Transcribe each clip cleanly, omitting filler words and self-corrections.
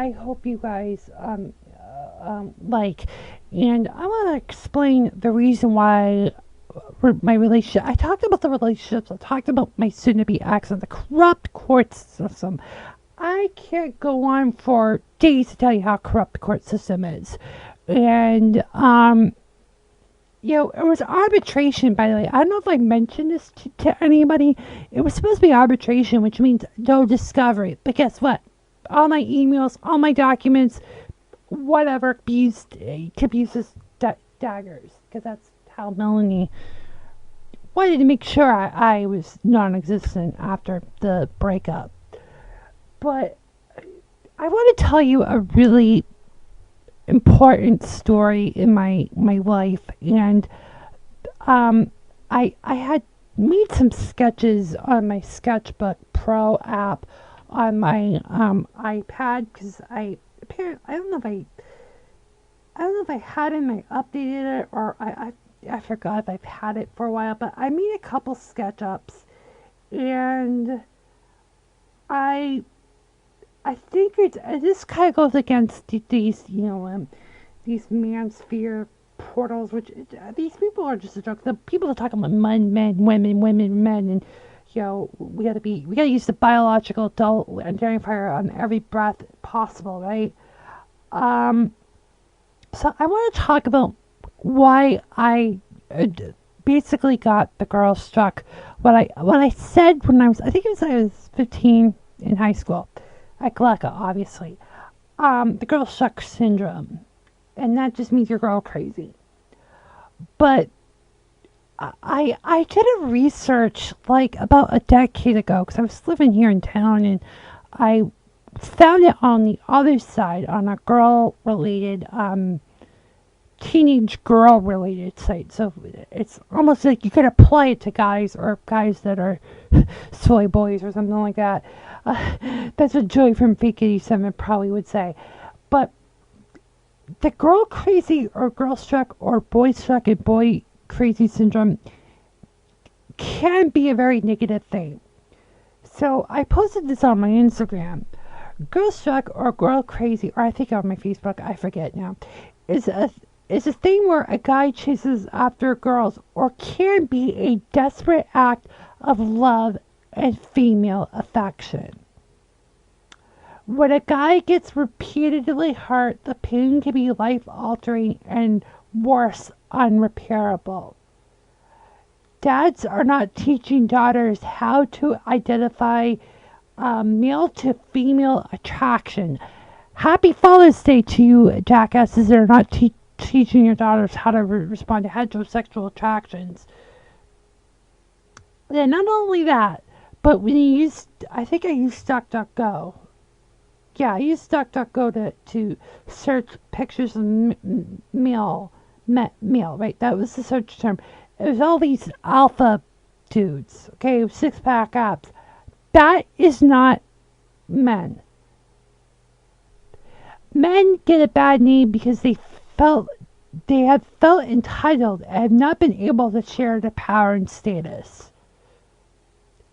I hope you guys like. And I want to explain the reason why my relationship. I talked about the relationships. I talked about my soon-to-be ex and the corrupt court system. I can't go on for days to tell you how corrupt the court system is. And it was arbitration, by the way. I don't know if I mentioned this to anybody. It was supposed to be arbitration, which means no discovery. But guess what? All my emails, all my documents, whatever, could be used as daggers. Because that's how Melanie wanted to make sure I was non-existent after the breakup. But I want to tell you a really important story in my life, and I had made some sketches on my Sketchbook Pro app on my iPad, because I don't know if I had it and I updated it, or I forgot if I've had it for a while, but I made a couple SketchUps, and I think this kind of goes against these, these manosphere portals, which these people are just a joke. The people that talk about men, women, men, and we gotta use the biological adult identifier on every breath possible, right? So I want to talk about why I basically got the girl struck. What I said when I was 15 in high school. At Glecca, obviously. The girl struck syndrome. And that just means you're girl crazy. But I did a research like about a decade ago, because I was living here in town, and I found it on the other side, on a girl-related, teenage girl-related site. So it's almost like you could apply it to guys, or guys that are soy boys or something like that. That's what Joey from Fake 87 probably would say. But the girl crazy or girl struck or boy struck and boy crazy syndrome can be a very negative thing. So I posted this on my Instagram. Girl struck or girl crazy, or I think on my Facebook, I forget now, is a thing where a guy chases after girls, or can be a desperate act of love and female affection. When a guy gets repeatedly hurt, the pain can be life-altering and worse, unrepairable. Dads are not teaching daughters how to identify male to female attraction. Happy Father's Day to you, jackasses that are not teaching your daughters how to respond to heterosexual attractions. And not only that, but when you use, I think I used DuckDuckGo. Yeah, I used DuckDuckGo to search pictures of male, right? That was the search term. It was all these alpha dudes, okay, six-pack abs. That is not men. Men get a bad name because they have felt entitled and have not been able to share the power and status.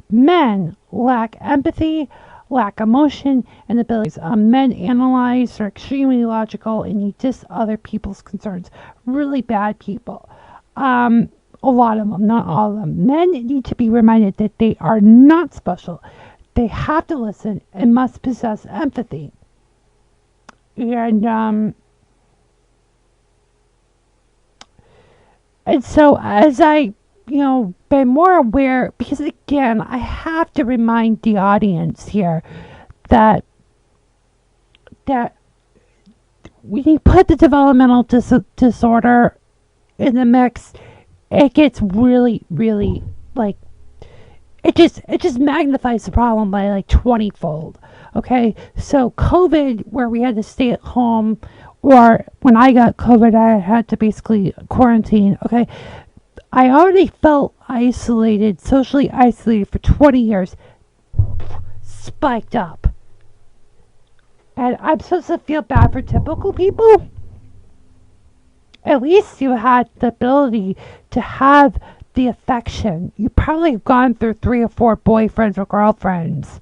Men lack empathy, lack emotion, and abilities. Men analyze, are extremely logical, and you diss other people's concerns. Really bad people. A lot of them, not all of them. Men need to be reminded that they are not special. They have to listen and must possess empathy. And so as I been more aware, because again, I have to remind the audience here that when you put the developmental disorder in the mix, it gets really, really, like, it just magnifies the problem by like 20-fold. Okay, so COVID, where we had to stay at home, or when I got COVID, I had to basically quarantine. Okay, I already felt isolated, socially isolated for 20 years, spiked up. And I'm supposed to feel bad for typical people? At least you had the ability to have the affection. You probably have gone through 3 or 4 boyfriends or girlfriends.